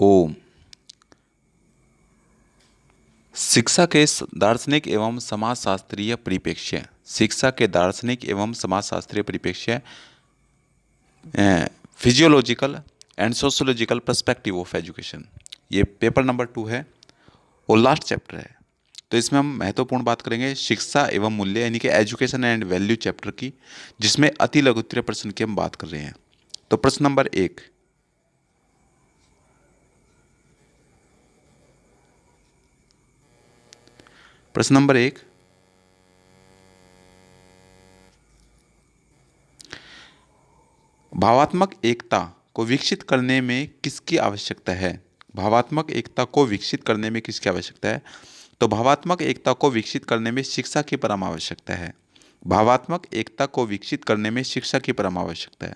ओम। शिक्षा के दार्शनिक एवं समाजशास्त्रीय परिप्रेक्ष्य। शिक्षा के दार्शनिक एवं समाजशास्त्रीय परिप्रेक्ष्य, physiological and sociological perspective of education, ये पेपर नंबर 2 है और लास्ट चैप्टर है। तो इसमें हम महत्वपूर्ण बात करेंगे शिक्षा एवं मूल्य यानी कि एजुकेशन एंड वैल्यू चैप्टर की, जिसमें अति लघु उत्तरीय प्रश्न की हम बात कर रहे हैं। तो प्रश्न नंबर 1, प्रश्न नंबर 1, भावात्मक एकता को विकसित करने में किसकी आवश्यकता है? भावात्मक एकता को विकसित करने में किसकी आवश्यकता है? तो भावात्मक एकता को विकसित करने में शिक्षा की परम आवश्यकता है। भावात्मक एकता को विकसित करने में शिक्षा की परम आवश्यकता है।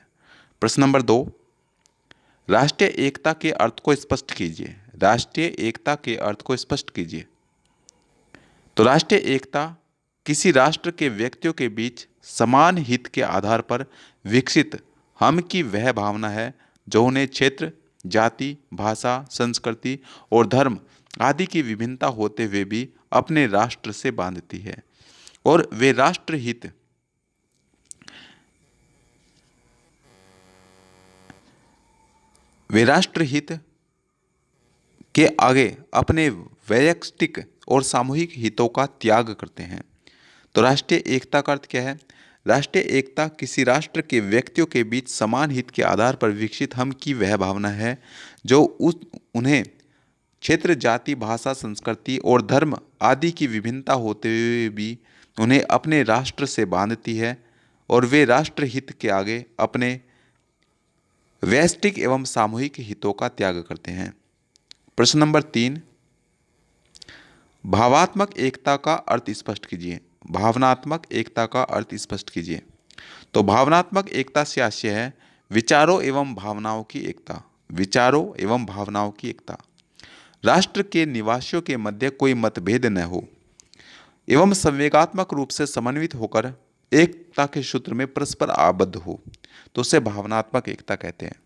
प्रश्न नंबर 2, राष्ट्रीय एकता के अर्थ को स्पष्ट कीजिए। राष्ट्रीय एकता के अर्थ को स्पष्ट कीजिए। तो राष्ट्रीय एकता किसी राष्ट्र के व्यक्तियों के बीच समान हित के आधार पर विकसित हम की वह भावना है जो उन्हें क्षेत्र, जाति, भाषा, संस्कृति और धर्म आदि की विभिन्नता होते हुए भी अपने राष्ट्र से बांधती है और वे राष्ट्रहित के आगे अपने वैयक्तिक और सामूहिक हितों का त्याग करते हैं। तो राष्ट्रीय एकता का अर्थ क्या है? राष्ट्रीय एकता किसी राष्ट्र के व्यक्तियों के बीच समान हित के आधार पर विकसित हम की वह भावना है जो उन्हें क्षेत्र, जाति, भाषा, संस्कृति और धर्म आदि की विभिन्नता होते हुए भी उन्हें अपने राष्ट्र से बांधती है और वे राष्ट्रहित के आगे अपने वैयक्तिक एवं सामूहिक हितों का त्याग करते हैं। प्रश्न नंबर 3, भावात्मक एकता का अर्थ स्पष्ट कीजिए। भावनात्मक एकता का अर्थ स्पष्ट कीजिए। तो भावनात्मक एकता से आशय है विचारों एवं भावनाओं की एकता। विचारों एवं भावनाओं की एकता, राष्ट्र के निवासियों के मध्य कोई मतभेद न हो एवं संवेगात्मक रूप से समन्वित होकर एकता के सूत्र में परस्पर आबद्ध हो, तो उसे भावनात्मक एकता कहते हैं।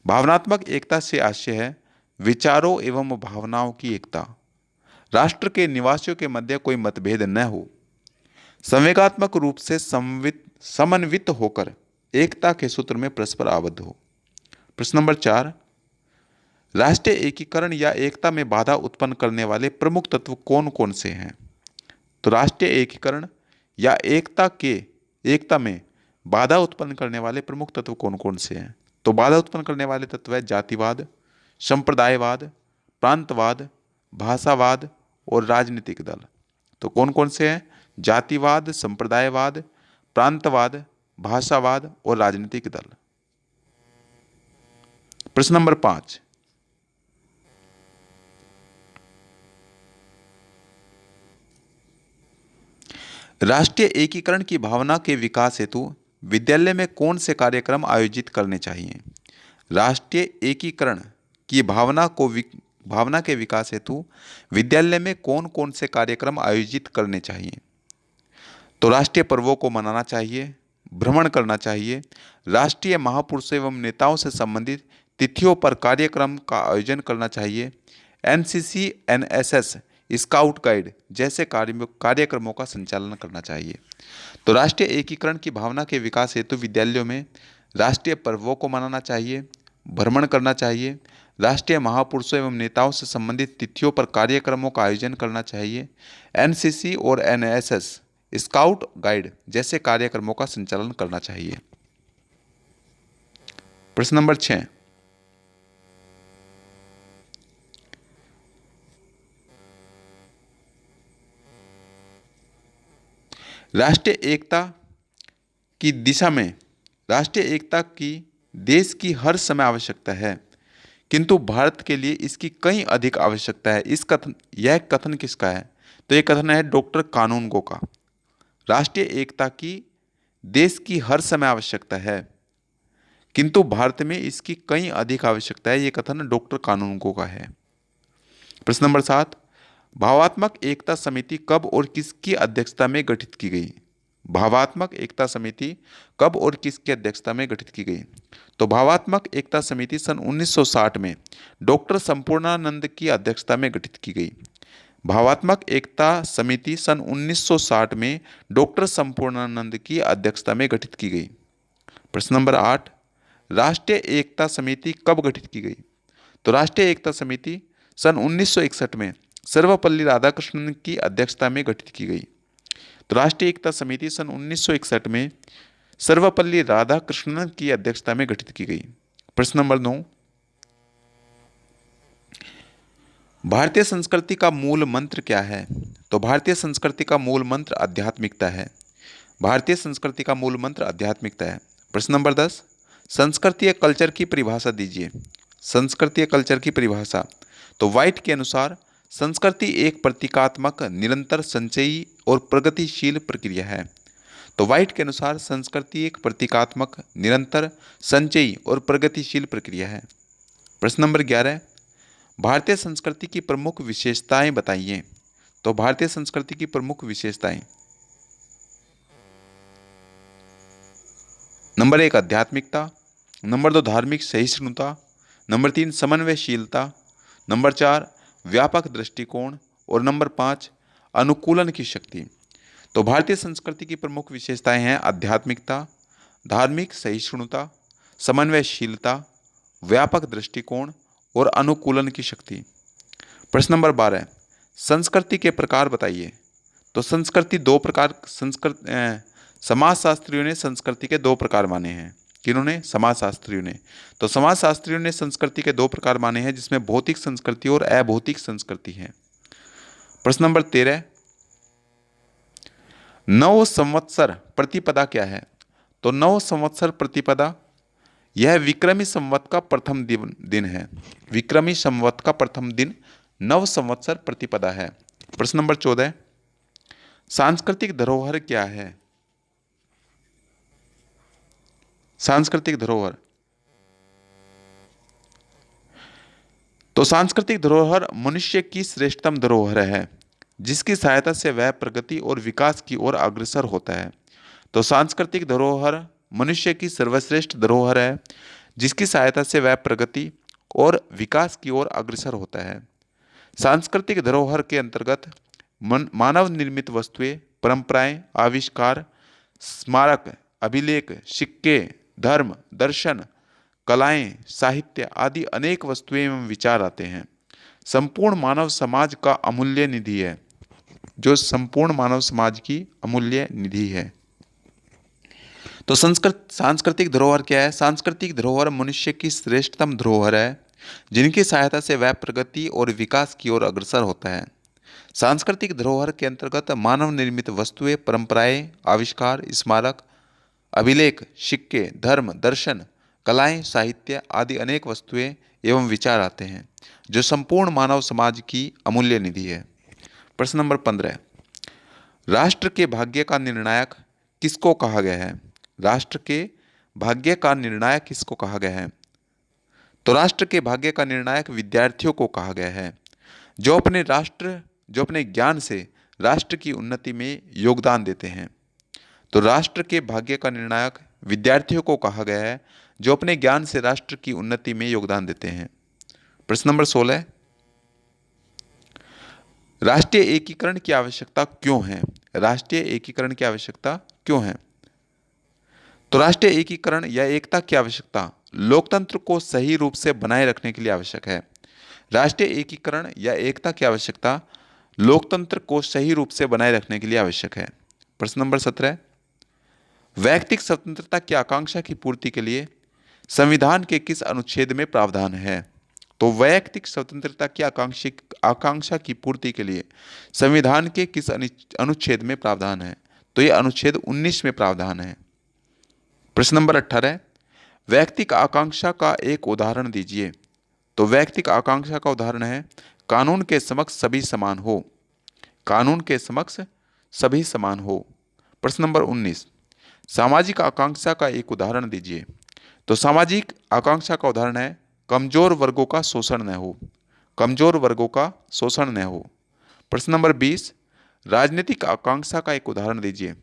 भावनात्मक एकता से आशय है विचारों एवं भावनाओं की एकता, राष्ट्र के निवासियों के मध्य कोई मतभेद न हो, संवेगात्मक रूप से समन्वित होकर एकता के सूत्र में परस्पर आबद्ध हो। प्रश्न नंबर 4, राष्ट्रीय एकीकरण या एकता में बाधा उत्पन्न करने वाले प्रमुख तत्व कौन कौन से हैं? तो राष्ट्रीय एकीकरण या एकता में बाधा उत्पन्न करने वाले प्रमुख तत्व कौन कौन से हैं? तो बाधा उत्पन्न करने वाले तत्व है जातिवाद, संप्रदायवाद, प्रांतवाद, भाषावाद और राजनीतिक दल। तो कौन कौन से हैं? जातिवाद, संप्रदायवाद, प्रांतवाद, भाषावाद और राजनीतिक दल। प्रश्न नंबर 5, राष्ट्रीय एकीकरण की भावना के विकास हेतु विद्यालय में कौन से कार्यक्रम आयोजित करने चाहिए? राष्ट्रीय एकीकरण की भावना के विकास हेतु विद्यालय में कौन कौन से कार्यक्रम आयोजित करने चाहिए? तो राष्ट्रीय पर्वों को मनाना चाहिए, भ्रमण करना चाहिए, राष्ट्रीय महापुरुषों एवं नेताओं से संबंधित तिथियों पर कार्यक्रम का आयोजन करना चाहिए, एनसीसी, एनएसएस, स्काउट गाइड जैसे कार्यक्रमों का संचालन करना चाहिए। तो राष्ट्रीय एकीकरण की भावना के विकास हेतु विद्यालयों में राष्ट्रीय पर्वों को मनाना चाहिए, भ्रमण करना चाहिए, राष्ट्रीय महापुरुषों एवं नेताओं से संबंधित तिथियों पर कार्यक्रमों का आयोजन करना चाहिए, एनसीसी और एनएसएस, स्काउट गाइड जैसे कार्यक्रमों का संचालन करना चाहिए। प्रश्न नंबर 6, राष्ट्रीय एकता की दिशा में राष्ट्रीय एकता की देश की हर समय आवश्यकता है, किंतु भारत के लिए इसकी कहीं अधिक आवश्यकता है। यह कथन किसका है? तो यह कथन है डॉक्टर कानूनगो का। राष्ट्रीय एकता की देश की हर समय आवश्यकता है, किंतु भारत में इसकी कहीं अधिक आवश्यकता है। यह कथन डॉक्टर कानूनगो का है। प्रश्न नंबर 7, भावात्मक एकता समिति कब और किसकी अध्यक्षता में गठित की गई? भावात्मक एकता समिति कब और किसकी अध्यक्षता में गठित की गई? तो भावात्मक एकता समिति सन 1960 में डॉक्टर संपूर्णानंद की अध्यक्षता में गठित की गई। भावात्मक एकता समिति सन 1960 में डॉक्टर संपूर्णानंद की अध्यक्षता में गठित की गई। प्रश्न नंबर 8, राष्ट्रीय एकता समिति कब गठित की गई? तो राष्ट्रीय एकता समिति सन 1961 में सर्वपल्ली राधाकृष्णन की अध्यक्षता में गठित की गई। तो राष्ट्रीय एकता समिति सन 1961 में सर्वपल्ली राधाकृष्णन की अध्यक्षता में गठित की गई। प्रश्न नंबर 9, भारतीय संस्कृति का मूल मंत्र क्या है? तो भारतीय संस्कृति का मूल मंत्र आध्यात्मिकता है। भारतीय संस्कृति का मूल मंत्र आध्यात्मिकता है। प्रश्न नंबर 10, संस्कृतीय कल्चर की परिभाषा दीजिए। संस्कृतीय कल्चर की परिभाषा, तो वाइट के अनुसार संस्कृति एक प्रतीकात्मक, निरंतर, संचयी और प्रगतिशील प्रक्रिया है। तो वाइट के अनुसार संस्कृति एक प्रतीकात्मक, निरंतर, संचयी और प्रगतिशील प्रक्रिया है। प्रश्न नंबर 11, भारतीय संस्कृति की प्रमुख विशेषताएं बताइए। तो भारतीय संस्कृति की प्रमुख विशेषताएं, नंबर 1 आध्यात्मिकता, नंबर 2 धार्मिक सहिष्णुता, नंबर 3 समन्वयशीलता, नंबर 4 व्यापक दृष्टिकोण और नंबर 5 अनुकूलन की शक्ति। तो भारतीय संस्कृति की प्रमुख विशेषताएं हैं आध्यात्मिकता, धार्मिक सहिष्णुता, समन्वयशीलता, व्यापक दृष्टिकोण और अनुकूलन की शक्ति। प्रश्न नंबर 12, संस्कृति के प्रकार बताइए। तो संस्कृति दो प्रकार, समाजशास्त्रियों ने संस्कृति के 2 प्रकार माने हैं। किन्होंने? समाजशास्त्रियों ने। तो समाजशास्त्रियों ने संस्कृति के 2 प्रकार माने हैं, जिसमें भौतिक संस्कृति और अभौतिक संस्कृति है। प्रश्न नंबर 13, नव संवत्सर प्रतिपदा क्या है? तो नव संवत्सर प्रतिपदा यह विक्रमी संवत का प्रथम दिन है। विक्रमी संवत का प्रथम दिन नव संवत्सर प्रतिपदा है। प्रश्न नंबर 14, सांस्कृतिक धरोहर क्या है? सांस्कृतिक धरोहर, तो सांस्कृतिक धरोहर मनुष्य की श्रेष्ठतम धरोहर है, जिसकी सहायता से वह प्रगति और विकास की ओर अग्रसर होता है। तो सांस्कृतिक धरोहर मनुष्य की सर्वश्रेष्ठ धरोहर है, जिसकी सहायता से वह प्रगति और विकास की ओर अग्रसर होता है। सांस्कृतिक धरोहर के अंतर्गत मानव निर्मित वस्तुएं, परंपराएं, आविष्कार, स्मारक, अभिलेख, सिक्के, धर्म, दर्शन, कलाएं, साहित्य आदि अनेक वस्तुएं एवं विचार आते हैं। संपूर्ण मानव समाज का अमूल्य निधि है, जो संपूर्ण मानव समाज की अमूल्य निधि है। तो सांस्कृतिक धरोहर क्या है? सांस्कृतिक धरोहर मनुष्य की श्रेष्ठतम धरोहर है, जिनकी सहायता से वह प्रगति और विकास की ओर अग्रसर होता है। सांस्कृतिक धरोहर के अंतर्गत मानव निर्मित वस्तुएं, परंपराएं, आविष्कार, स्मारक, अभिलेख, सिक्के, धर्म, दर्शन, कलाएं, साहित्य आदि अनेक वस्तुएं एवं विचार आते हैं, जो संपूर्ण मानव समाज की अमूल्य निधि है। प्रश्न नंबर 15, राष्ट्र के भाग्य का निर्णायक किसको कहा गया है? राष्ट्र के भाग्य का निर्णायक किसको कहा गया है? तो राष्ट्र के भाग्य का निर्णायक विद्यार्थियों को कहा गया है, जो अपने ज्ञान से राष्ट्र की उन्नति में योगदान देते हैं। तो राष्ट्र के भाग्य का निर्णायक विद्यार्थियों को कहा गया है, जो अपने ज्ञान से राष्ट्र की उन्नति में योगदान देते हैं। प्रश्न नंबर 16, राष्ट्रीय एकीकरण की आवश्यकता क्यों है? राष्ट्रीय एकीकरण की आवश्यकता क्यों है? तो राष्ट्रीय एकीकरण या एकता की आवश्यकता लोकतंत्र को सही रूप से बनाए रखने के लिए आवश्यक है। राष्ट्रीय एकीकरण या एकता की आवश्यकता लोकतंत्र को सही रूप से बनाए रखने के लिए आवश्यक है। प्रश्न नंबर 17, वैयक्तिक स्वतंत्रता की आकांक्षा की पूर्ति के लिए संविधान के किस अनुच्छेद में प्रावधान है? तो वैयक्तिक स्वतंत्रता की आकांक्षा की पूर्ति के लिए संविधान के किस अनुच्छेद में प्रावधान है? तो यह अनुच्छेद 19 में प्रावधान है। प्रश्न नंबर 18, वैयक्तिक आकांक्षा का एक उदाहरण दीजिए। तो वैयक्तिक आकांक्षा का उदाहरण है कानून के समक्ष सभी समान हो। कानून के समक्ष सभी समान हो। प्रश्न नंबर 19, सामाजिक आकांक्षा का एक उदाहरण दीजिए। तो सामाजिक आकांक्षा का उदाहरण है कमजोर वर्गों का शोषण न हो। कमजोर वर्गों का शोषण न हो। प्रश्न नंबर 20, राजनीतिक आकांक्षा का एक उदाहरण दीजिए।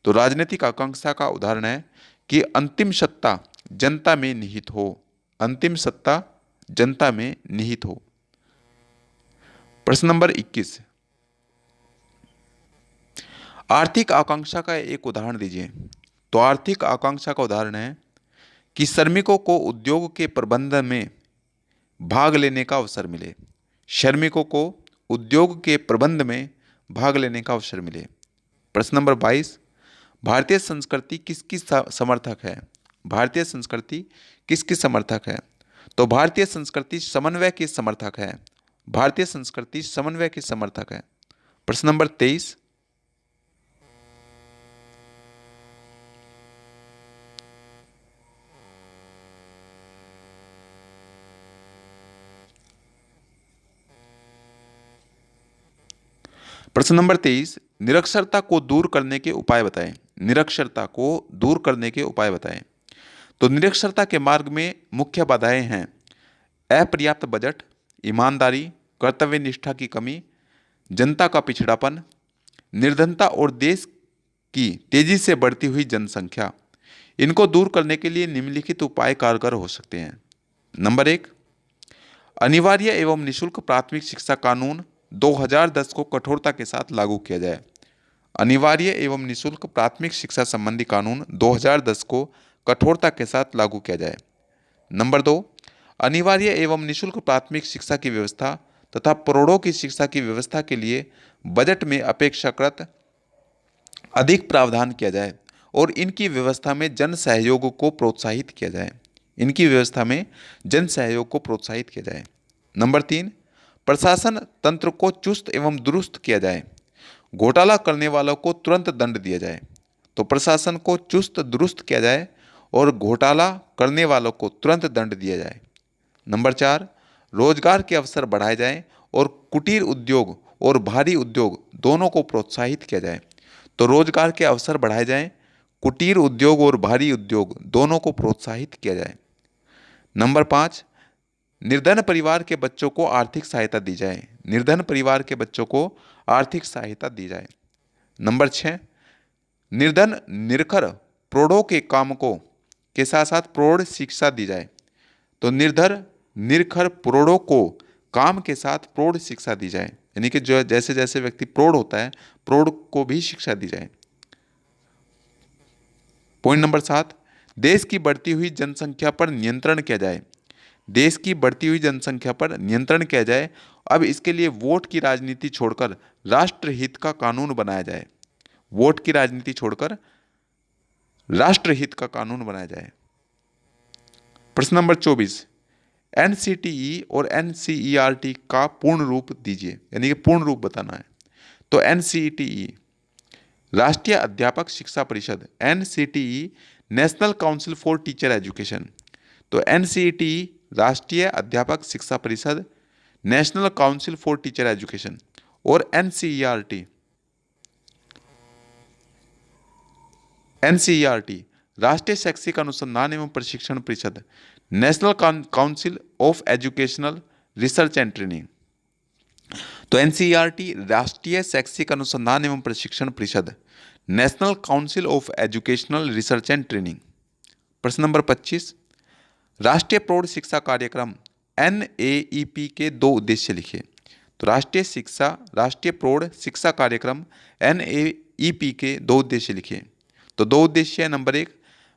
तो राजनीतिक आकांक्षा का उदाहरण है कि अंतिम सत्ता जनता में निहित हो, अंतिम सत्ता जनता में निहित हो। प्रश्न नंबर 21, आर्थिक आकांक्षा का एक उदाहरण दीजिए। तो आर्थिक आकांक्षा का उदाहरण है कि श्रमिकों को उद्योग के प्रबंधन में भाग लेने का अवसर मिले, श्रमिकों को उद्योग के प्रबंध में भाग लेने का अवसर मिले। प्रश्न नंबर 22, भारतीय संस्कृति किसकी समर्थक है? भारतीय संस्कृति किसकी समर्थक है? तो भारतीय संस्कृति समन्वय की समर्थक है, भारतीय संस्कृति समन्वय की समर्थक है। प्रश्न नंबर 23, प्रश्न नंबर 23, निरक्षरता को दूर करने के उपाय बताएं। निरक्षरता को दूर करने के उपाय बताएं। तो निरक्षरता के मार्ग में मुख्य बाधाएं हैं अपर्याप्त बजट, ईमानदारी, कर्तव्य निष्ठा की कमी, जनता का पिछड़ापन, निर्धनता और देश की तेजी से बढ़ती हुई जनसंख्या। इनको दूर करने के लिए निम्नलिखित उपाय कारगर हो सकते हैं। नंबर 1, अनिवार्य एवं निःशुल्क प्राथमिक शिक्षा कानून 2010 को कठोरता के साथ लागू किया जाए। अनिवार्य एवं निःशुल्क प्राथमिक शिक्षा संबंधी कानून 2010 को कठोरता के साथ लागू किया जाए। नंबर 2, अनिवार्य एवं निःशुल्क प्राथमिक शिक्षा की व्यवस्था तथा प्रौढ़ों की शिक्षा की व्यवस्था के लिए बजट में अपेक्षाकृत अधिक प्रावधान किया जाए और इनकी व्यवस्था में जन सहयोग को प्रोत्साहित किया जाए। इनकी व्यवस्था में जन सहयोग को प्रोत्साहित किया जाए। नंबर 3, प्रशासन तंत्र को चुस्त एवं दुरुस्त किया जाए। घोटाला करने वालों को तुरंत दंड दिया जाए। तो प्रशासन को चुस्त दुरुस्त किया जाए और घोटाला करने वालों को तुरंत दंड दिया जाए। नंबर 4, रोजगार के अवसर बढ़ाए जाएं और कुटीर उद्योग और भारी उद्योग दोनों को प्रोत्साहित किया जाए। तो रोजगार के अवसर बढ़ाए जाएं, कुटीर उद्योग और भारी उद्योग दोनों को प्रोत्साहित किया जाए। नंबर 5, निर्धन परिवार के बच्चों को आर्थिक सहायता दी जाए। निर्धन परिवार के बच्चों को आर्थिक सहायता दी जाए। नंबर 6, निर्धन निरक्षर प्रौढ़ों के कामकों के साथ साथ प्रौढ़ शिक्षा दी जाए। तो निर्धन निरक्षर प्रौढ़ों को काम के साथ प्रौढ़ शिक्षा दी जाए, यानी कि जो जैसे जैसे व्यक्ति प्रौढ़ होता है प्रौढ़ को भी शिक्षा दी जाए। पॉइंट नंबर 7, देश की बढ़ती हुई जनसंख्या पर नियंत्रण किया जाए। देश की बढ़ती हुई जनसंख्या पर नियंत्रण किया जाए। अब इसके लिए वोट की राजनीति छोड़कर राष्ट्रहित का कानून बनाया जाए। वोट की राजनीति छोड़कर राष्ट्रहित का कानून बनाया जाए। प्रश्न नंबर 24, एनसीटीई और एनसीईआरटी का पूर्ण रूप दीजिए, यानी कि पूर्ण रूप बताना है। तो एनसीटीई राष्ट्रीय अध्यापक शिक्षा परिषद, NCTE national council for teacher education. तो एनसीटीई राष्ट्रीय अध्यापक शिक्षा परिषद, national council for teacher education, और एनसीईआरटी एनसीईआरटी राष्ट्रीय शैक्षिक अनुसंधान एवं प्रशिक्षण परिषद, national council of educational research and training. तो एनसीईआरटी राष्ट्रीय शैक्षिक अनुसंधान एवं प्रशिक्षण परिषद, national council of educational research and training. प्रश्न नंबर 25, राष्ट्रीय प्रौढ़ शिक्षा कार्यक्रम एनएईपी के 2 उद्देश्य लिखिए। तो राष्ट्रीय प्रौढ़ शिक्षा कार्यक्रम एनएईपी के 2 उद्देश्य लिखिए। तो 2 उद्देश्य है। नंबर 1,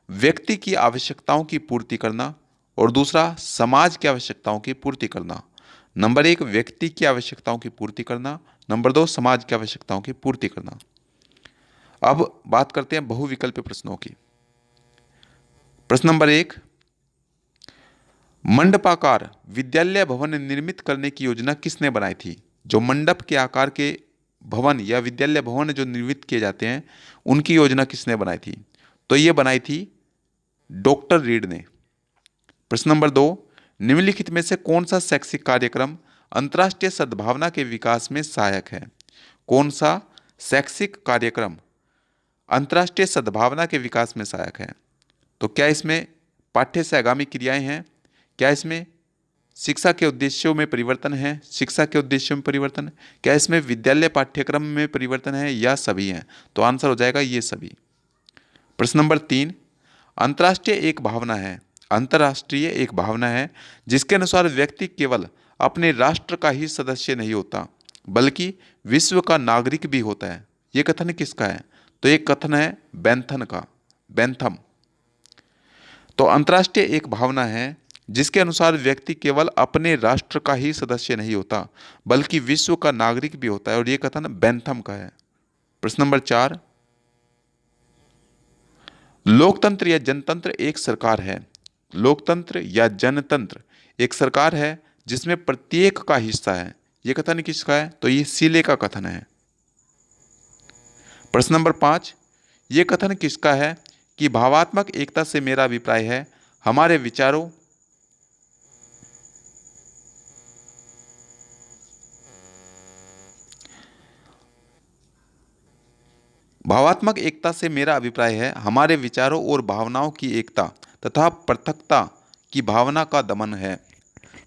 व्यक्ति की आवश्यकताओं की पूर्ति करना, और दूसरा समाज की आवश्यकताओं की पूर्ति करना। नंबर 1 व्यक्ति की आवश्यकताओं की पूर्ति करना, नंबर 2 समाज की आवश्यकताओं की पूर्ति करना। अब बात करते हैं बहुविकल्पीय प्रश्नों की। प्रश्न नंबर 1, मंडपाकार विद्यालय भवन निर्मित करने की योजना किसने बनाई थी? जो मंडप के आकार के भवन या विद्यालय भवन जो निर्मित किए जाते हैं उनकी योजना किसने बनाई थी? तो ये बनाई थी डॉक्टर रीड ने। प्रश्न नंबर 2, निम्नलिखित में से कौन सा शैक्षिक कार्यक्रम अंतर्राष्ट्रीय सद्भावना के विकास में सहायक है? कौन सा शैक्षिक कार्यक्रम अंतर्राष्ट्रीय सद्भावना के विकास में सहायक है? तो क्या इसमें पाठ्य से आगामी क्रियाएं हैं? क्या इसमें शिक्षा के उद्देश्यों में परिवर्तन है? शिक्षा के उद्देश्यों में परिवर्तन? क्या इसमें विद्यालय पाठ्यक्रम में परिवर्तन है, या सभी हैं? तो आंसर हो जाएगा ये सभी। प्रश्न नंबर 3, अंतर्राष्ट्रीय एक भावना है जिसके अनुसार व्यक्ति केवल अपने राष्ट्र का ही सदस्य नहीं होता बल्कि विश्व का नागरिक भी होता है। ये कथन किसका है? तो ये कथन है बेंथन का, बेंथम। तो अंतर्राष्ट्रीय एक भावना है जिसके अनुसार व्यक्ति केवल अपने राष्ट्र का ही सदस्य नहीं होता बल्कि विश्व का नागरिक भी होता है, और ये कथन बेंथम का है। प्रश्न नंबर 4, लोकतंत्र या जनतंत्र एक सरकार है। लोकतंत्र या जनतंत्र एक सरकार है जिसमें प्रत्येक का हिस्सा है। यह कथन किसका है? तो ये सीले का कथन है। प्रश्न नंबर 5, यह कथन किसका है कि भावात्मक एकता से मेरा अभिप्राय है हमारे विचारों भावात्मक एकता से मेरा अभिप्राय है हमारे विचारों और भावनाओं की एकता तथा पृथकता की भावना का दमन है।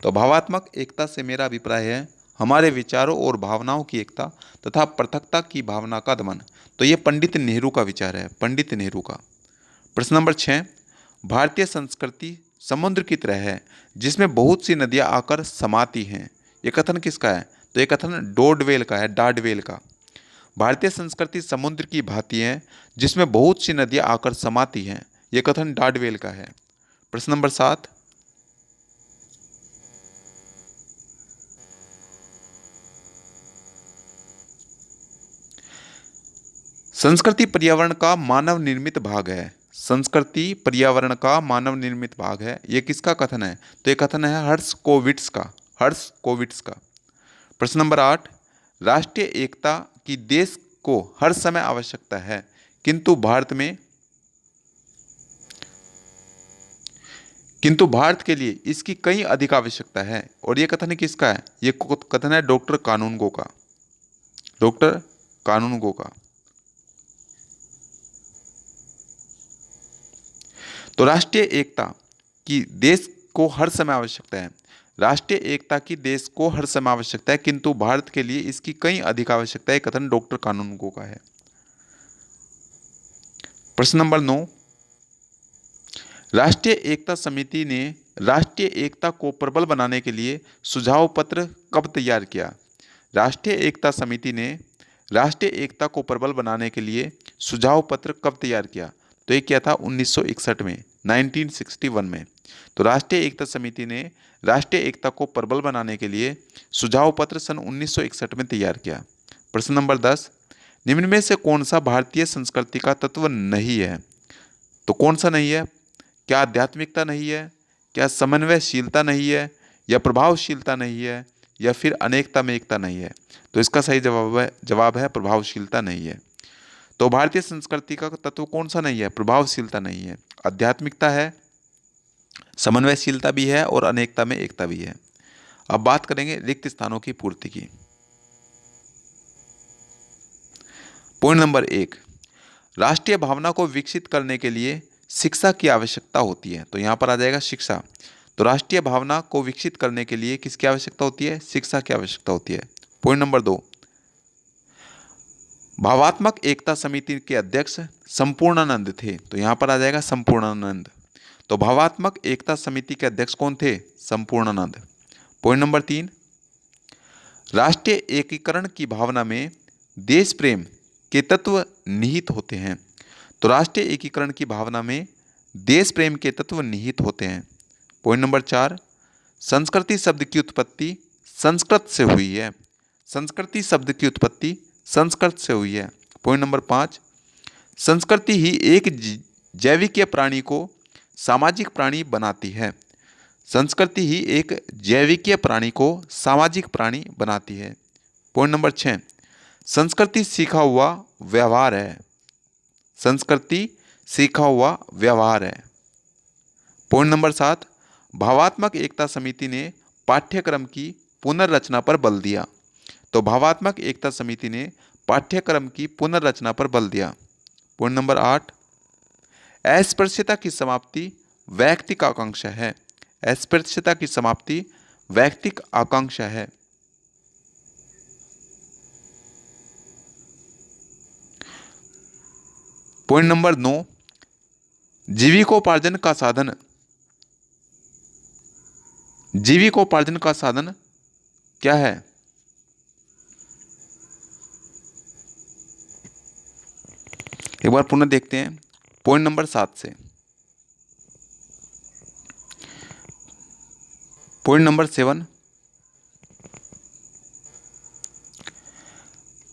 तो भावात्मक एकता से मेरा अभिप्राय है हमारे विचारों और भावनाओं की एकता तथा पृथकता की भावना का दमन। तो ये पंडित नेहरू का विचार है, पंडित नेहरू का। प्रश्न नंबर 6, भारतीय संस्कृति समुद्र की तरह है जिसमें बहुत सी नदियां आकर समाती हैं। ये कथन किसका है? तो ये कथन डोडवेल का है, डाडवेल का। भारतीय संस्कृति समुद्र की भांति है जिसमें बहुत सी नदियां आकर समाती हैं। यह कथन डाडवेल का है। प्रश्न नंबर 7, संस्कृति पर्यावरण का मानव निर्मित भाग है। संस्कृति पर्यावरण का मानव निर्मित भाग है। यह किसका कथन है? तो यह कथन है हर्ष कोविट्स का, हर्ष कोविट्स का। प्रश्न नंबर 8, राष्ट्रीय एकता की देश को हर समय आवश्यकता है किंतु भारत के लिए इसकी कई अधिक आवश्यकता है। और यह कथन किसका है? यह कथन है डॉक्टर कानूनगो का, डॉक्टर कानूनगो का। तो राष्ट्रीय एकता की देश को हर समय आवश्यकता है, राष्ट्रीय एकता की देश को हर समय आवश्यकता है किंतु भारत के लिए इसकी कई अधिक आवश्यकता है, कथन डॉक्टर कानूनगो का है। प्रश्न नंबर 9, राष्ट्रीय एकता समिति ने राष्ट्रीय एकता को प्रबल बनाने के लिए सुझाव पत्र कब तैयार किया? राष्ट्रीय एकता समिति ने राष्ट्रीय एकता को प्रबल बनाने के लिए सुझाव पत्र कब तैयार किया? तो ये किया था 1961 में, 1961 में। तो राष्ट्रीय एकता समिति ने राष्ट्रीय एकता को प्रबल बनाने के लिए सुझाव पत्र सन 1961 में तैयार किया। प्रश्न नंबर 10, निम्न में से कौन सा भारतीय संस्कृति का तत्व नहीं है? तो कौन सा नहीं है? क्या आध्यात्मिकता नहीं है, क्या समन्वयशीलता नहीं है, या प्रभावशीलता नहीं है, या फिर अनेकता में एकता नहीं है? तो इसका सही जवाब है प्रभावशीलता नहीं है। तो भारतीय संस्कृति का तत्व कौन सा नहीं है? प्रभावशीलता नहीं है, आध्यात्मिकता है, समन्वयशीलता भी है और अनेकता में एकता भी है। अब बात करेंगे रिक्त स्थानों की पूर्ति की। पॉइंट नंबर 1, राष्ट्रीय भावना को विकसित करने के लिए शिक्षा की आवश्यकता होती है। तो यहाँ पर आ जाएगा शिक्षा। तो राष्ट्रीय भावना को विकसित करने के लिए किसकी आवश्यकता होती है? शिक्षा की आवश्यकता होती है। पॉइंट नंबर 2, भावात्मक एकता समिति के अध्यक्ष संपूर्णानंद थे। तो यहाँ पर आ जाएगा संपूर्णानंद। तो भावात्मक एकता समिति के अध्यक्ष कौन थे? संपूर्णानंद। पॉइंट नंबर 3, राष्ट्रीय एकीकरण की भावना में देश प्रेम के तत्व निहित होते हैं। तो राष्ट्रीय एकीकरण की भावना में देश प्रेम के तत्व निहित होते हैं। पॉइंट नंबर 4, संस्कृति शब्द की उत्पत्ति संस्कृत से हुई है। संस्कृति शब्द की उत्पत्ति संस्कृत से हुई है। पॉइंट नंबर 5, संस्कृति ही एक जैविकीय प्राणी को सामाजिक प्राणी बनाती है। संस्कृति ही एक जैविकीय प्राणी को सामाजिक प्राणी बनाती है। पॉइंट नंबर 6, संस्कृति सीखा हुआ व्यवहार है। संस्कृति सीखा हुआ व्यवहार है। पॉइंट नंबर 7, भावात्मक एकता समिति ने पाठ्यक्रम की पुनर्रचना पर बल दिया। तो भावात्मक एकता समिति ने पाठ्यक्रम की पुनर्रचना पर बल दिया। पॉइंट नंबर 8, अस्पृश्यता की समाप्ति वैयक्तिक आकांक्षा है। अस्पृश्यता की समाप्ति वैयक्तिक आकांक्षा है। पॉइंट नंबर 9, जीविकोपार्जन का साधन, जीविकोपार्जन का साधन क्या है? एक बार पुनः देखते हैं पॉइंट नंबर 7 से। पॉइंट नंबर 7,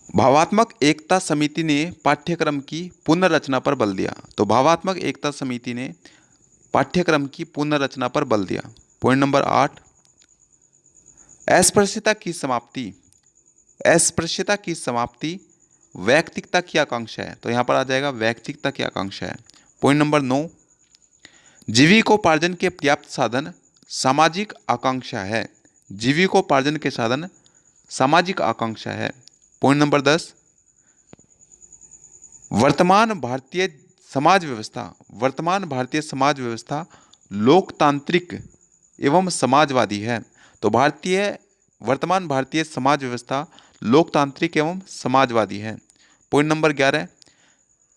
भावात्मक एकता समिति ने पाठ्यक्रम की पुनर्रचना पर बल दिया। तो भावात्मक एकता समिति ने पाठ्यक्रम की पुनर्रचना पर बल दिया। पॉइंट नंबर 8, अस्पृश्यता की समाप्ति, अस्पृश्यता की समाप्ति वैयक्तिकता की आकांक्षा है। तो यहाँ पर आ जाएगा वैयक्तिकता की आकांक्षा है। पॉइंट नंबर 9, जीविकोपार्जन के पर्याप्त साधन सामाजिक आकांक्षा है। जीविकोपार्जन के साधन सामाजिक आकांक्षा है। पॉइंट नंबर 10, वर्तमान भारतीय समाज व्यवस्था, वर्तमान भारतीय समाज व्यवस्था लोकतांत्रिक एवं समाजवादी है। तो वर्तमान भारतीय समाज व्यवस्था लोकतांत्रिक एवं समाजवादी है। पॉइंट नंबर 11,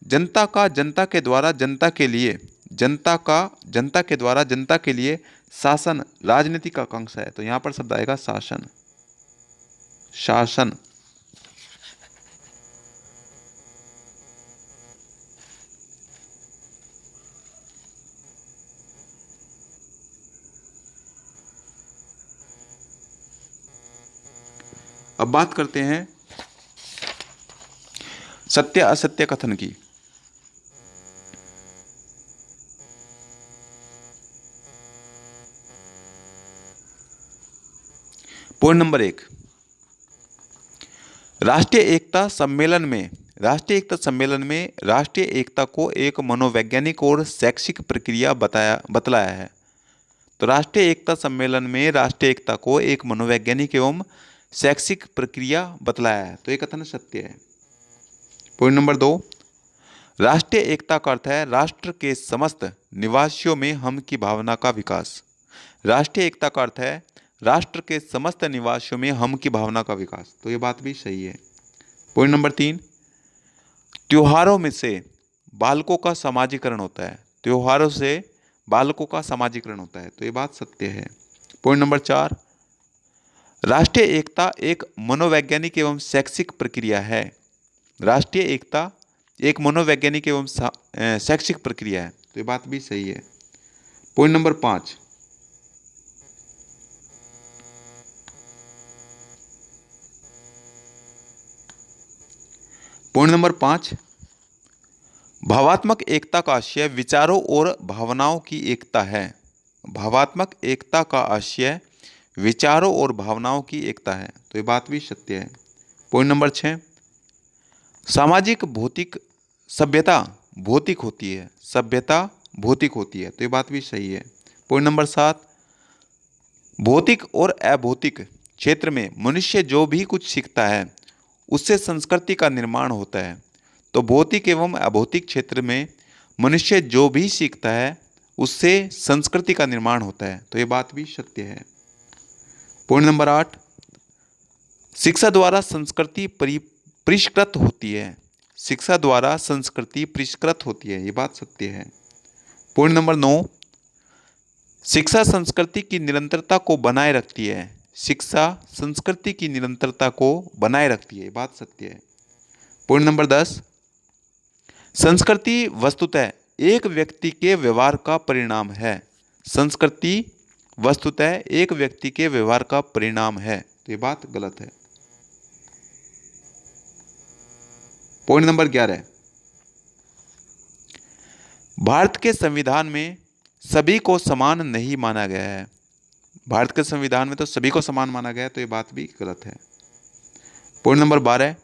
जनता का जनता के द्वारा जनता के लिए, जनता का जनता के द्वारा जनता के लिए शासन राजनीतिक आकांक्षा है। तो यहां पर शब्द आएगा शासन, शासन। अब बात करते हैं सत्य असत्य कथन की। पॉइंट नंबर 1, राष्ट्रीय एकता सम्मेलन में, राष्ट्रीय एकता सम्मेलन में राष्ट्रीय एकता को एक मनोवैज्ञानिक और शैक्षिक प्रक्रिया बतलाया है। तो राष्ट्रीय एकता सम्मेलन में राष्ट्रीय एकता को एक मनोवैज्ञानिक एवं शैक्षिक प्रक्रिया बतलाया है। तो ये कथन सत्य है। पॉइंट नंबर 2, राष्ट्रीय एकता का अर्थ है राष्ट्र के समस्त निवासियों में हम की भावना का विकास। राष्ट्रीय एकता का अर्थ है राष्ट्र के समस्त निवासियों में हम की भावना का विकास। तो ये बात भी सही है। पॉइंट नंबर 3, त्योहारों में से बालकों का समाजीकरण होता है। त्योहारों से बालकों का समाजीकरण होता है। तो ये बात सत्य है। पॉइंट नंबर 4, राष्ट्रीय एकता एक मनोवैज्ञानिक एवं शैक्षिक प्रक्रिया है। राष्ट्रीय एकता एक मनोवैज्ञानिक एवं शैक्षिक प्रक्रिया है। तो ये बात भी सही है। पॉइंट नंबर 5, पॉइंट नंबर 5, भावात्मक एकता का आशय विचारों और भावनाओं की एकता है। भावात्मक एकता का आशय विचारों और भावनाओं की एकता है। तो ये बात भी सत्य है। पॉइंट नंबर 6, सामाजिक भौतिक सभ्यता भौतिक होती है। सभ्यता भौतिक होती है। तो ये बात भी सही है। पॉइंट नंबर 7, भौतिक और अभौतिक क्षेत्र में मनुष्य जो भी कुछ सीखता है उससे संस्कृति का निर्माण होता है। तो भौतिक एवं अभौतिक क्षेत्र में मनुष्य जो भी सीखता है उससे संस्कृति का निर्माण होता है। तो ये बात भी सत्य है। पॉइंट नंबर 8, शिक्षा द्वारा संस्कृति परिष्कृत होती है। शिक्षा द्वारा संस्कृति परिष्कृत होती है। ये बात सत्य है। पॉइंट नंबर 9, शिक्षा संस्कृति की निरंतरता को बनाए रखती है। शिक्षा संस्कृति की निरंतरता को बनाए रखती है। ये बात सत्य है। पॉइंट नंबर 10, संस्कृति वस्तुतः एक व्यक्ति के व्यवहार का परिणाम है। संस्कृति वस्तुतः एक व्यक्ति के व्यवहार का परिणाम है। तो ये बात गलत है। पॉइंट नंबर 11, भारत के संविधान में सभी को समान नहीं माना गया है। भारत के संविधान में तो सभी को समान माना गया है। तो ये बात भी गलत है। पॉइंट नंबर 12,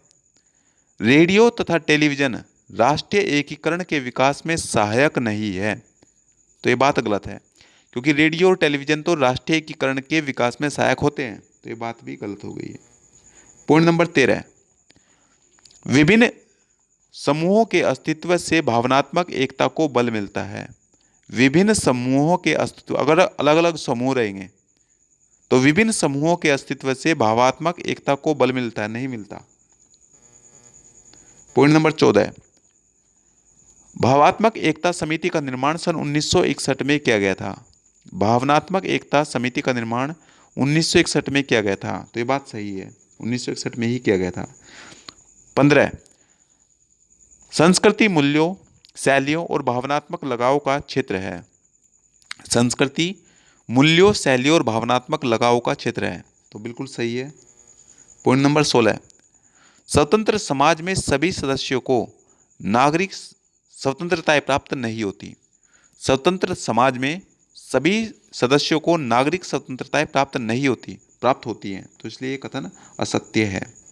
रेडियो तथा टेलीविजन राष्ट्रीय एकीकरण के विकास में सहायक नहीं है। तो ये बात गलत है, क्योंकि रेडियो और टेलीविजन तो राष्ट्रीय एकीकरण के विकास में सहायक होते हैं। तो ये बात भी गलत हो गई है। पॉइंट नंबर 13, विभिन्न समूहों के अस्तित्व से भावनात्मक एकता को बल मिलता है। विभिन्न समूहों के अस्तित्व, अगर अलग अलग समूह रहेंगे तो विभिन्न समूहों के अस्तित्व से भावात्मक एकता को बल मिलता है, नहीं मिलता। पॉइंट नंबर 14, भावात्मक एकता समिति का निर्माण सन 1961 में किया गया था। भावनात्मक एकता समिति का निर्माण 1961 में किया गया था, तो ये बात सही है, 1961 में ही किया गया था। 15, संस्कृति मूल्यों, शैलियों और भावनात्मक लगाव का क्षेत्र है। संस्कृति मूल्यों, शैलियों और भावनात्मक लगाव का क्षेत्र है, तो बिल्कुल सही है। पॉइंट नंबर 16, स्वतंत्र समाज में सभी सदस्यों को नागरिक स्वतंत्रताएं प्राप्त नहीं होती। स्वतंत्र समाज में सभी सदस्यों को नागरिक स्वतंत्रताएं प्राप्त नहीं होती, प्राप्त होती हैं, तो इसलिए ये कथन असत्य है।